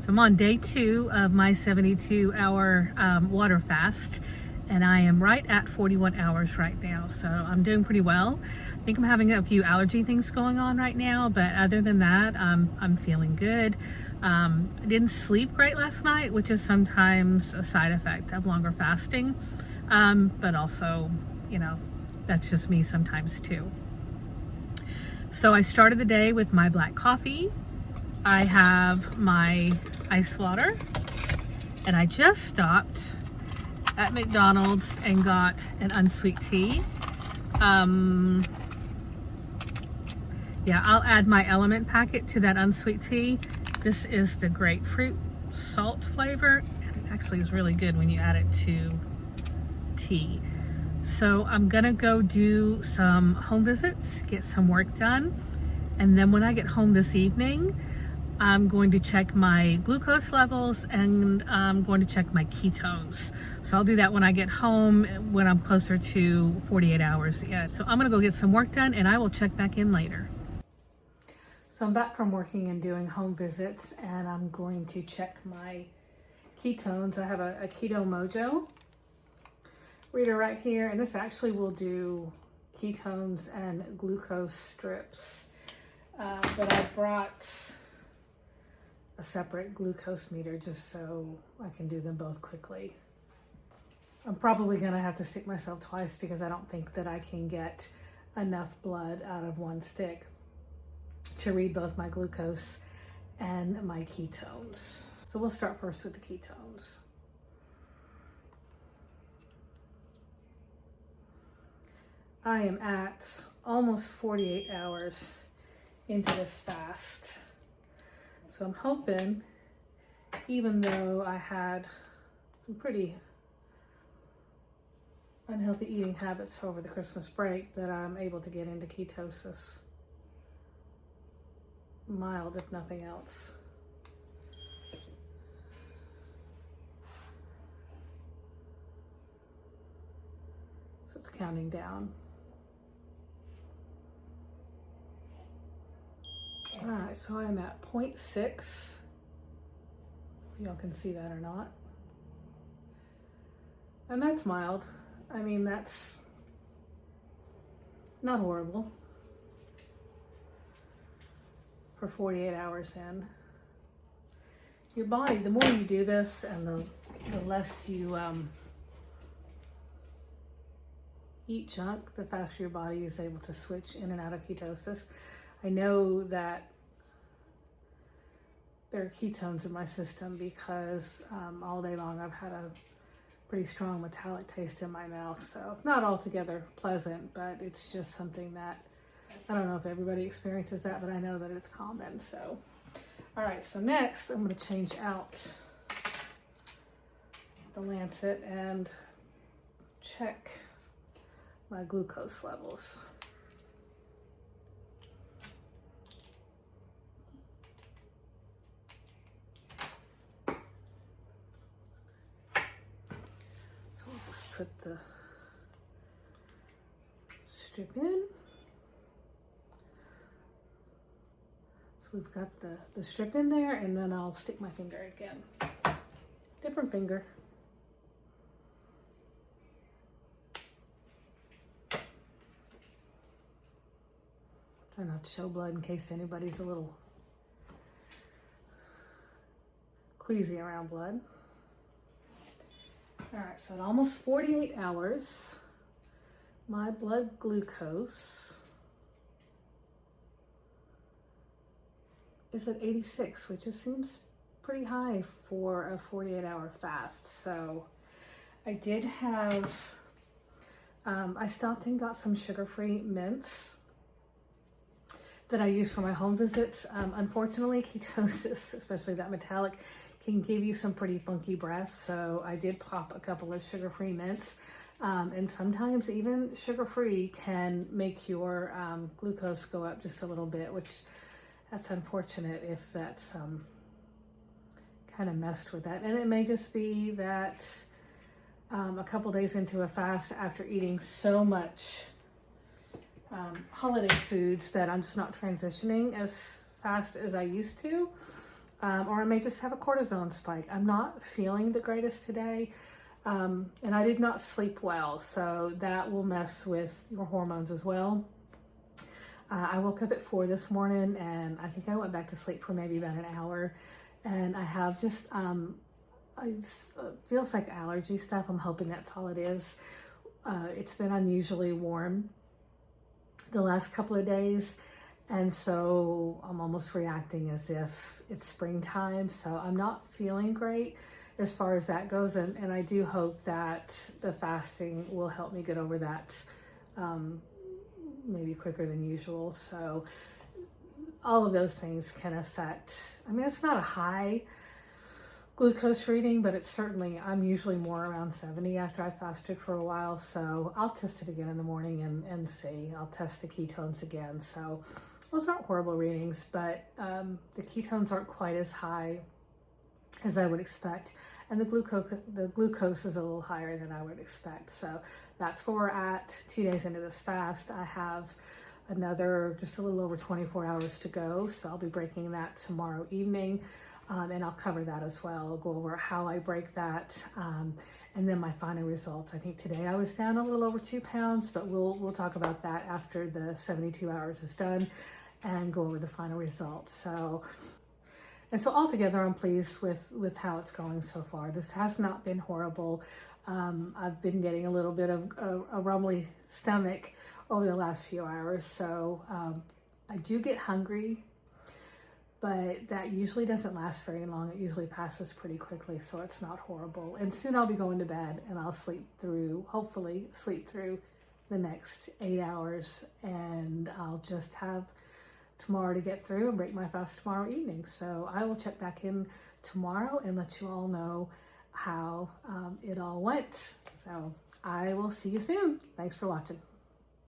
So I'm on day 2 of my 72-hour water fast, and I am right at 41 hours right now. So I'm doing pretty well. I think I'm having a few allergy things going on right now, but other than that, I'm feeling good. I didn't sleep great last night, which is sometimes a side effect of longer fasting, but also, you know, that's just me sometimes too. So I started the day with my black coffee. I have my ice water, and I just stopped at McDonald's and got an unsweet tea. Yeah, I'll add my Element packet to that unsweet tea. This is the grapefruit salt flavor, and it actually is really good when you add it to tea. So I'm gonna go do some home visits, get some work done, and then when I get home this evening, I'm going to check my glucose levels and I'm going to check my ketones. So I'll do that when I get home, when I'm closer to 48 hours. Yeah, so I'm gonna go get some work done and I will check back in later. So I'm back from working and doing home visits, and I'm going to check my ketones. I have a Keto Mojo reader right here, and this actually will do ketones and glucose strips. But I brought a separate glucose meter just so I can do them both quickly. I'm probably gonna have to stick myself twice because I don't think that I can get enough blood out of one stick to read both my glucose and my ketones. So we'll start first with the ketones. I am at almost 48 hours into this fast. So I'm hoping, even though I had some pretty unhealthy eating habits over the Christmas break, that I'm able to get into ketosis. Mild, if nothing else. So it's counting down. All right, so I'm at 0.6. If y'all can see that or not. And that's mild. I mean, that's not horrible for 48 hours in. Your body, the more you do this and the less you eat junk, the faster your body is able to switch in and out of ketosis. I know that there are ketones in my system because all day long I've had a pretty strong metallic taste in my mouth. So not altogether pleasant, but it's just something that, I don't know if everybody experiences that, but I know that it's common. So, all right, so next I'm gonna change out the Lancet and check my glucose levels. So we'll just put the strip in. So we've got the strip in there, and then I'll stick my finger again. Different finger. Try not to show blood in case anybody's a little queasy around blood. All right, so at almost 48 hours, my blood glucose is at 86, which just seems pretty high for a 48-hour fast. So I did have, I stopped and got some sugar-free mints that I use for my home visits. Unfortunately, ketosis, especially that metallic, can give you some pretty funky breath. So I did pop a couple of sugar-free mints. And sometimes even sugar-free can make your glucose go up just a little bit, which that's unfortunate if that's kind of messed with that. And it may just be that a couple days into a fast after eating so much holiday foods that I'm just not transitioning as fast as I used to. or I may just have a cortisone spike. I'm not feeling the greatest today. And I did not sleep well, so that will mess with your hormones as well. I woke up at 4 this morning, and I think I went back to sleep for maybe about an hour. And I have just, feels like allergy stuff. I'm hoping that's all it is. It's been unusually warm the last couple of days, and so I'm almost reacting as if it's springtime. So I'm not feeling great as far as that goes, and I do hope that the fasting will help me get over that maybe quicker than usual. So all of those things can affect, I mean, it's not a high glucose reading, but it's certainly, I'm usually more around 70 after I fasted for a while. So I'll test it again in the morning and see. I'll test the ketones again. So those aren't horrible readings, but the ketones aren't quite as high as I would expect. And the glucose is a little higher than I would expect. So that's where we're at 2 days into this fast. I have another just a little over 24 hours to go. So I'll be breaking that tomorrow evening. And I'll cover that as well. I'll go over how I break that, and then my final results. I think today I was down a little over 2 pounds, but we'll talk about that after the 72 hours is done and go over the final results. So altogether, I'm pleased with how it's going so far. This has not been horrible. I've been getting a little bit of a rumbly stomach over the last few hours. So I do get hungry, but that usually doesn't last very long. It usually passes pretty quickly, so it's not horrible. And soon I'll be going to bed, and I'll hopefully sleep through the next 8 hours, and I'll just have tomorrow to get through and break my fast tomorrow evening. So I will check back in tomorrow and let you all know how it all went. So I will see you soon. Thanks for watching.